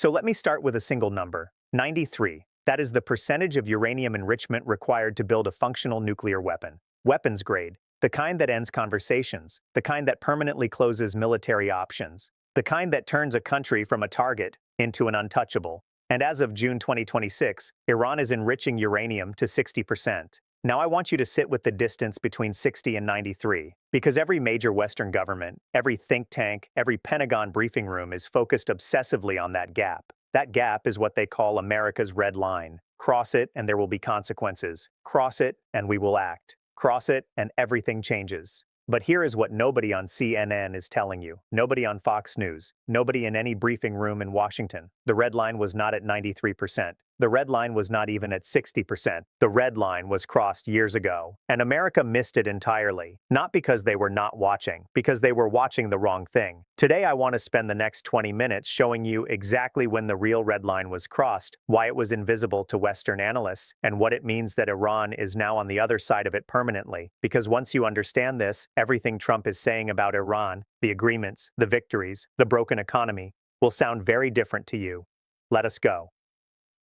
So let me start with a single number, 93. That is the percentage of uranium enrichment required to build a functional nuclear weapon. Weapons grade, the kind that ends conversations, the kind that permanently closes military options, the kind that turns a country from a target into an untouchable. And as of June 2026, Iran is enriching uranium to 60%. Now I want you to sit with the distance between 60 and 93, because every major Western government, every think tank, every Pentagon briefing room is focused obsessively on that gap. That gap is what they call America's red line. Cross it and there will be consequences. Cross it and we will act. Cross it and everything changes. But here is what nobody on CNN is telling you. Nobody on Fox News. Nobody in any briefing room in Washington. The red line was not at 93%. The red line was not even at 60%. The red line was crossed years ago. And America missed it entirely. Not because they were not watching, because they were watching the wrong thing. Today I want to spend the next 20 minutes showing you exactly when the real red line was crossed, why it was invisible to Western analysts, and what it means that Iran is now on the other side of it permanently. Because once you understand this, everything Trump is saying about Iran, the agreements, the victories, the broken economy, will sound very different to you. Let us go.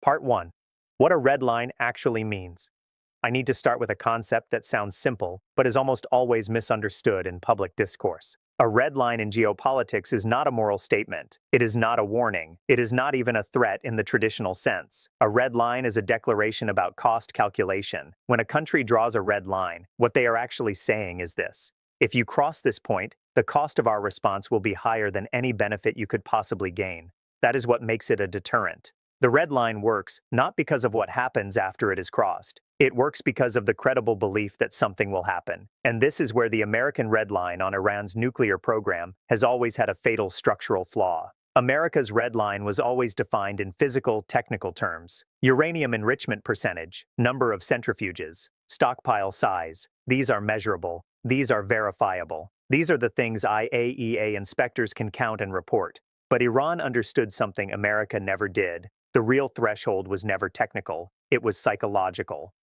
Part 1. What a red line actually means. I need to start with a concept that sounds simple, but is almost always misunderstood in public discourse. A red line in geopolitics is not a moral statement. It is not a warning. It is not even a threat in the traditional sense. A red line is a declaration about cost calculation. When a country draws a red line, what they are actually saying is this: if you cross this point, the cost of our response will be higher than any benefit you could possibly gain. That is what makes it a deterrent. The red line works not because of what happens after it is crossed. It works because of the credible belief that something will happen. And this is where the American red line on Iran's nuclear program has always had a fatal structural flaw. America's red line was always defined in physical, technical terms. Uranium enrichment percentage, number of centrifuges, stockpile size. These are measurable. These are verifiable. These are the things IAEA inspectors can count and report. But Iran understood something America never did. The real threshold was never technical. It was psychological.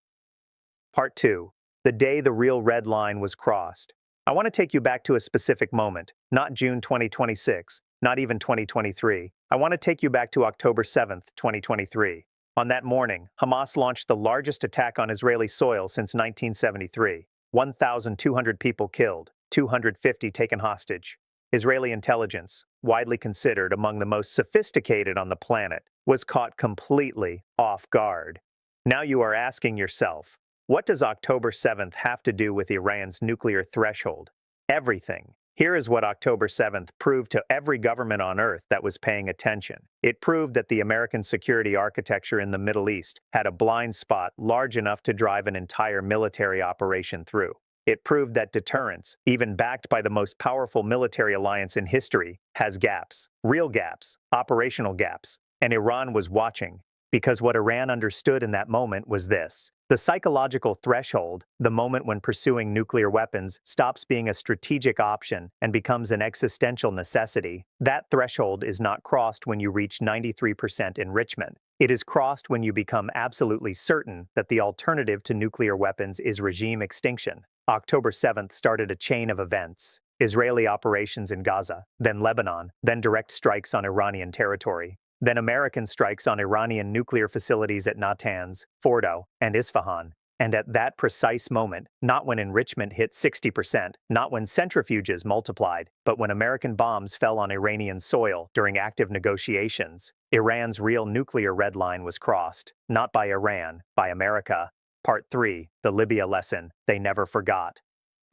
Part 2. The day the real red line was crossed. I want to take you back to a specific moment, not June 2026, not even 2023. I want to take you back to October 7th, 2023. On that morning, Hamas launched the largest attack on Israeli soil since 1973. 1,200 people killed, 250 taken hostage. Israeli intelligence, widely considered among the most sophisticated on the planet, was caught completely off guard. Now you are asking yourself, what does October 7th have to do with Iran's nuclear threshold? Everything. Here is what October 7th proved to every government on Earth that was paying attention. It proved that the American security architecture in the Middle East had a blind spot large enough to drive an entire military operation through. It proved that deterrence, even backed by the most powerful military alliance in history, has gaps, real gaps, operational gaps. And Iran was watching, because what Iran understood in that moment was this: the psychological threshold, the moment when pursuing nuclear weapons stops being a strategic option and becomes an existential necessity. That threshold is not crossed when you reach 93% enrichment. It is crossed when you become absolutely certain that the alternative to nuclear weapons is regime extinction. October 7th started a chain of events. Israeli operations in Gaza, then Lebanon, then direct strikes on Iranian territory, then American strikes on Iranian nuclear facilities at Natanz, Fordo, and Isfahan. And at that precise moment, not when enrichment hit 60%, not when centrifuges multiplied, but when American bombs fell on Iranian soil during active negotiations, Iran's real nuclear red line was crossed, not by Iran, by America. Part 3, the Libya lesson they never forgot.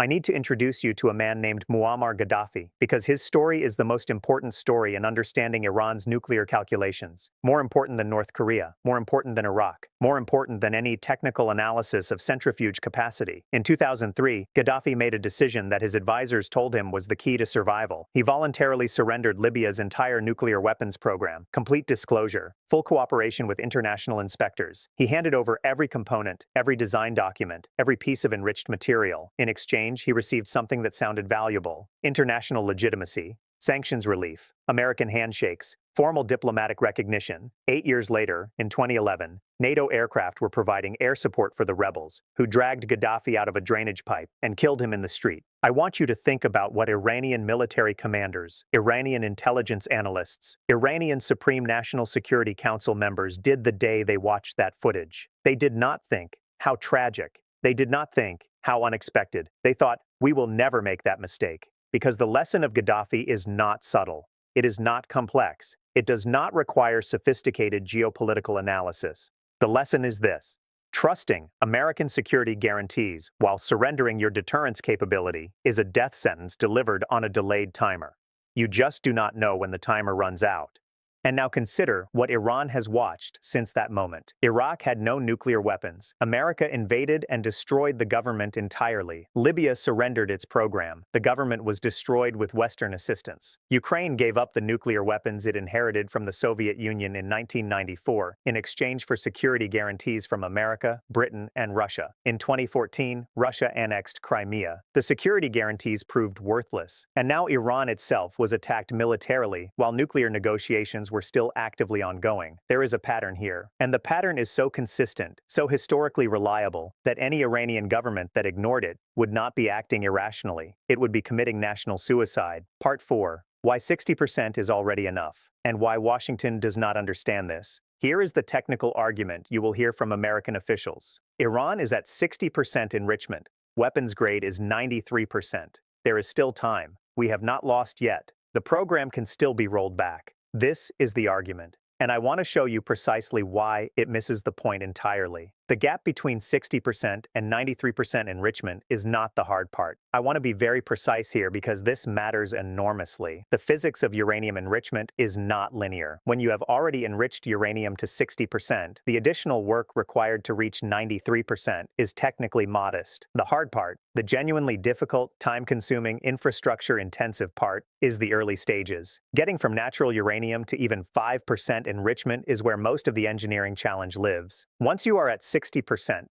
I need to introduce you to a man named Muammar Gaddafi, because his story is the most important story in understanding Iran's nuclear calculations. More important than North Korea, more important than Iraq, more important than any technical analysis of centrifuge capacity. In 2003, Gaddafi made a decision that his advisors told him was the key to survival. He voluntarily surrendered Libya's entire nuclear weapons program, complete disclosure, full cooperation with international inspectors. He handed over every component, every design document, every piece of enriched material. In exchange, he received something that sounded valuable: international legitimacy. Sanctions relief, American handshakes, formal diplomatic recognition. 8 years later, in 2011, NATO aircraft were providing air support for the rebels, who dragged Gaddafi out of a drainage pipe and killed him in the street. I want you to think about what Iranian military commanders, Iranian intelligence analysts, Iranian Supreme National Security Council members did the day they watched that footage. They did not think, how tragic. They did not think, how unexpected. They thought, we will never make that mistake. Because the lesson of Gaddafi is not subtle. It is not complex. It does not require sophisticated geopolitical analysis. The lesson is this: trusting American security guarantees while surrendering your deterrence capability is a death sentence delivered on a delayed timer. You just do not know when the timer runs out. And now consider what Iran has watched since that moment. Iraq had no nuclear weapons. America invaded and destroyed the government entirely. Libya surrendered its program. The government was destroyed with Western assistance. Ukraine gave up the nuclear weapons it inherited from the Soviet Union in 1994 in exchange for security guarantees from America, Britain, and Russia. In 2014, Russia annexed Crimea. The security guarantees proved worthless, and now Iran itself was attacked militarily while nuclear negotiations were still actively ongoing. There is a pattern here, and the pattern is so consistent, so historically reliable, that any Iranian government that ignored it would not be acting irrationally. It would be committing national suicide. Part 4. Why 60% is already enough, and why Washington does not understand this. Here is the technical argument you will hear from American officials. Iran is at 60% enrichment. Weapons grade is 93%. There is still time. We have not lost yet. The program can still be rolled back. This is the argument, and I want to show you precisely why it misses the point entirely. The gap between 60% and 93% enrichment is not the hard part. I want to be very precise here because this matters enormously. The physics of uranium enrichment is not linear. When you have already enriched uranium to 60%, the additional work required to reach 93% is technically modest. The hard part, the genuinely difficult, time-consuming, infrastructure-intensive part, is the early stages. Getting from natural uranium to even 5% enrichment is where most of the engineering challenge lives. Once you are at 60%,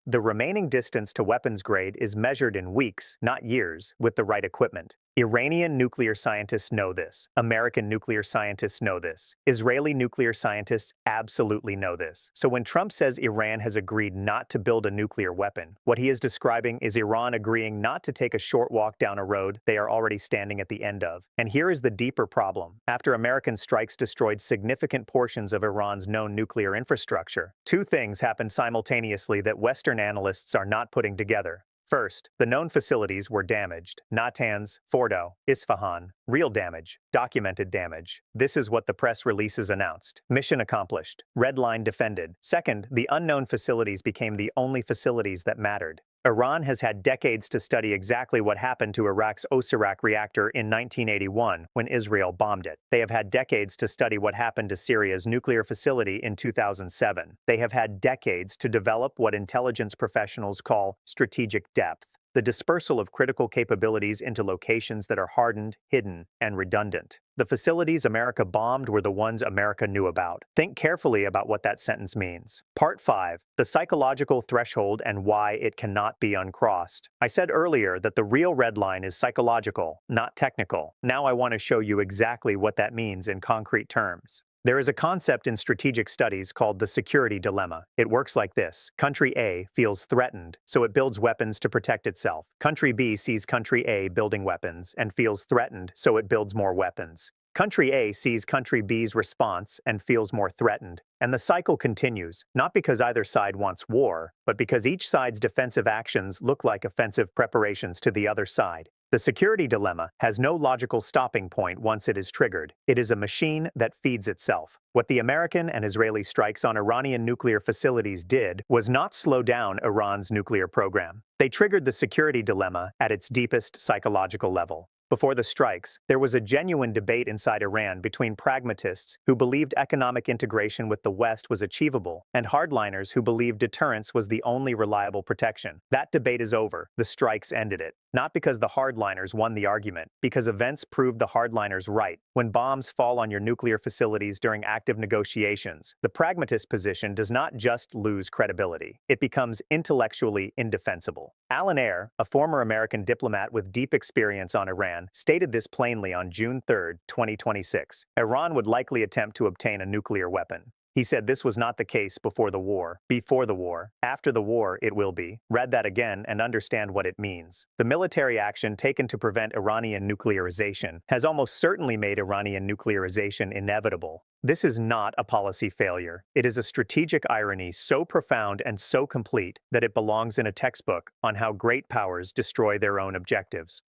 the remaining distance to weapons grade is measured in weeks, not years, with the right equipment. Iranian nuclear scientists know this. American nuclear scientists know this. Israeli nuclear scientists absolutely know this. So when Trump says Iran has agreed not to build a nuclear weapon, what he is describing is Iran agreeing not to take a short walk down a road they are already standing at the end of. And here is the deeper problem. After American strikes destroyed significant portions of Iran's known nuclear infrastructure, two things happened simultaneously that Western analysts are not putting together. First, the known facilities were damaged. Natanz, Fordo, Isfahan. Real damage. Documented damage. This is what the press releases announced. Mission accomplished. Red line defended. Second, the unknown facilities became the only facilities that mattered. Iran has had decades to study exactly what happened to Iraq's Osirak reactor in 1981 when Israel bombed it. They have had decades to study what happened to Syria's nuclear facility in 2007. They have had decades to develop what intelligence professionals call strategic depth, the dispersal of critical capabilities into locations that are hardened, hidden, and redundant. The facilities America bombed were the ones America knew about. Think carefully about what that sentence means. Part 5. The psychological threshold and why it cannot be uncrossed. I said earlier that the real red line is psychological, not technical. Now I want to show you exactly what that means in concrete terms. There is a concept in strategic studies called the security dilemma. It works like this. Country A feels threatened, so it builds weapons to protect itself. Country B sees Country A building weapons and feels threatened, so it builds more weapons. Country A sees Country B's response and feels more threatened. And the cycle continues, not because either side wants war, but because each side's defensive actions look like offensive preparations to the other side. The security dilemma has no logical stopping point once it is triggered. It is a machine that feeds itself. What the American and Israeli strikes on Iranian nuclear facilities did was not slow down Iran's nuclear program. They triggered the security dilemma at its deepest psychological level. Before the strikes, there was a genuine debate inside Iran between pragmatists who believed economic integration with the West was achievable and hardliners who believed deterrence was the only reliable protection. That debate is over. The strikes ended it. Not because the hardliners won the argument, because events proved the hardliners right. When bombs fall on your nuclear facilities during active negotiations, the pragmatist position does not just lose credibility. It becomes intellectually indefensible. Alan Eyre, a former American diplomat with deep experience on Iran, Iran, stated this plainly on June 3, 2026. Iran would likely attempt to obtain a nuclear weapon. He said this was not the case before the war. Before the war. After the war, it will be. Read that again and understand what it means. The military action taken to prevent Iranian nuclearization has almost certainly made Iranian nuclearization inevitable. This is not a policy failure. It is a strategic irony so profound and so complete that it belongs in a textbook on how great powers destroy their own objectives.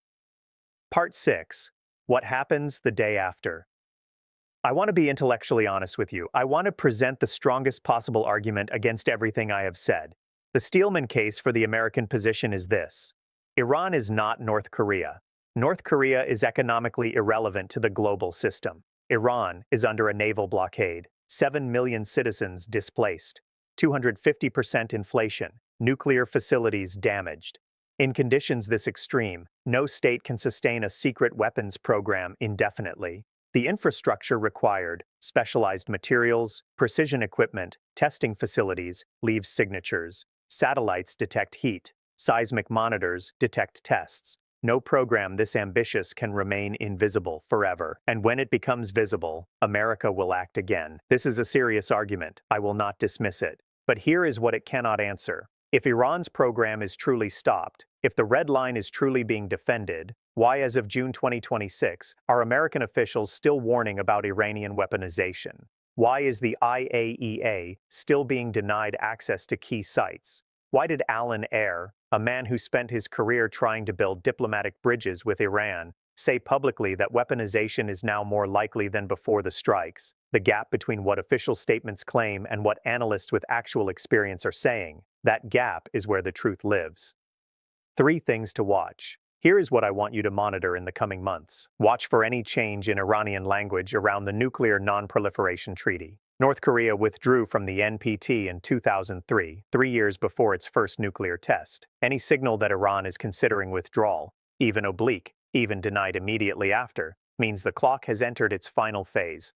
Part 6. What happens the day after? I want to be intellectually honest with you. I want to present the strongest possible argument against everything I have said. The Steelman case for the American position is this. Iran is not North Korea. North Korea is economically irrelevant to the global system. Iran is under a naval blockade, 7 million citizens displaced, 250% inflation, nuclear facilities damaged. In conditions this extreme, no state can sustain a secret weapons program indefinitely. The infrastructure required, specialized materials, precision equipment, testing facilities, leaves signatures. Satellites detect heat. Seismic monitors detect tests. No program this ambitious can remain invisible forever. And when it becomes visible, America will act again. This is a serious argument. I will not dismiss it. But here is what it cannot answer. If Iran's program is truly stopped, if the red line is truly being defended, why, as of June 2026, are American officials still warning about Iranian weaponization? Why is the IAEA still being denied access to key sites? Why did Alan Ayre, a man who spent his career trying to build diplomatic bridges with Iran, say publicly that weaponization is now more likely than before the strikes? The gap between what official statements claim and what analysts with actual experience are saying, that gap is where the truth lives. 3 things to watch. Here is what I want you to monitor in the coming months. Watch for any change in Iranian language around the Nuclear Non-Proliferation Treaty. North Korea withdrew from the NPT in 2003, 3 years before its first nuclear test. Any signal that Iran is considering withdrawal, even oblique, even denied immediately after, means the clock has entered its final phase.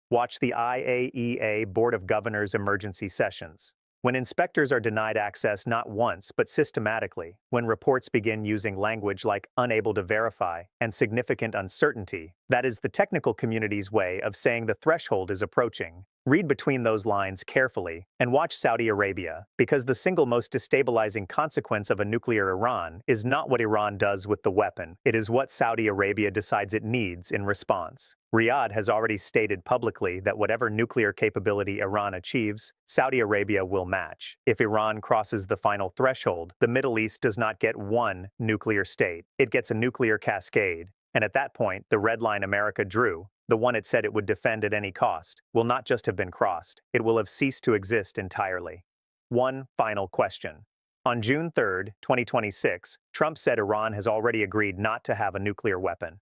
Watch the IAEA Board of Governors emergency sessions. When inspectors are denied access not once but systematically, when reports begin using language like unable to verify and significant uncertainty, that is the technical community's way of saying the threshold is approaching. Read between those lines carefully and watch Saudi Arabia, because the single most destabilizing consequence of a nuclear Iran is not what Iran does with the weapon, it is what Saudi Arabia decides it needs in response. Riyadh has already stated publicly that whatever nuclear capability Iran achieves, Saudi Arabia will match. If Iran crosses the final threshold, the Middle East does not get one nuclear state, it gets a nuclear cascade. And at that point, the red line America drew, the one it said it would defend at any cost, will not just have been crossed, it will have ceased to exist entirely. One final question. On June 3, 2026, Trump said Iran has already agreed not to have a nuclear weapon.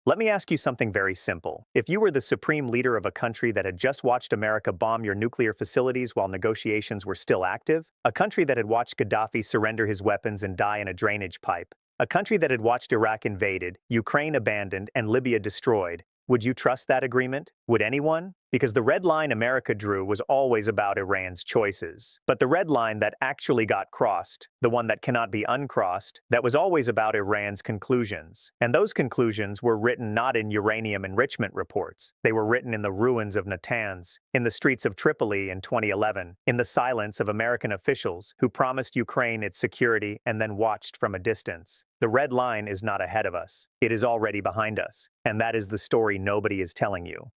Let me ask you something very simple. If you were the supreme leader of a country that had just watched America bomb your nuclear facilities while negotiations were still active, a country that had watched Gaddafi surrender his weapons and die in a drainage pipe, a country that had watched Iraq invaded, Ukraine abandoned, and Libya destroyed, would you trust that agreement? Would anyone? Because the red line America drew was always about Iran's choices. But the red line that actually got crossed, the one that cannot be uncrossed, that was always about Iran's conclusions. And those conclusions were written not in uranium enrichment reports. They were written in the ruins of Natanz, in the streets of Tripoli in 2011, in the silence of American officials who promised Ukraine its security and then watched from a distance. The red line is not ahead of us. It is already behind us. And that is the story nobody is telling you.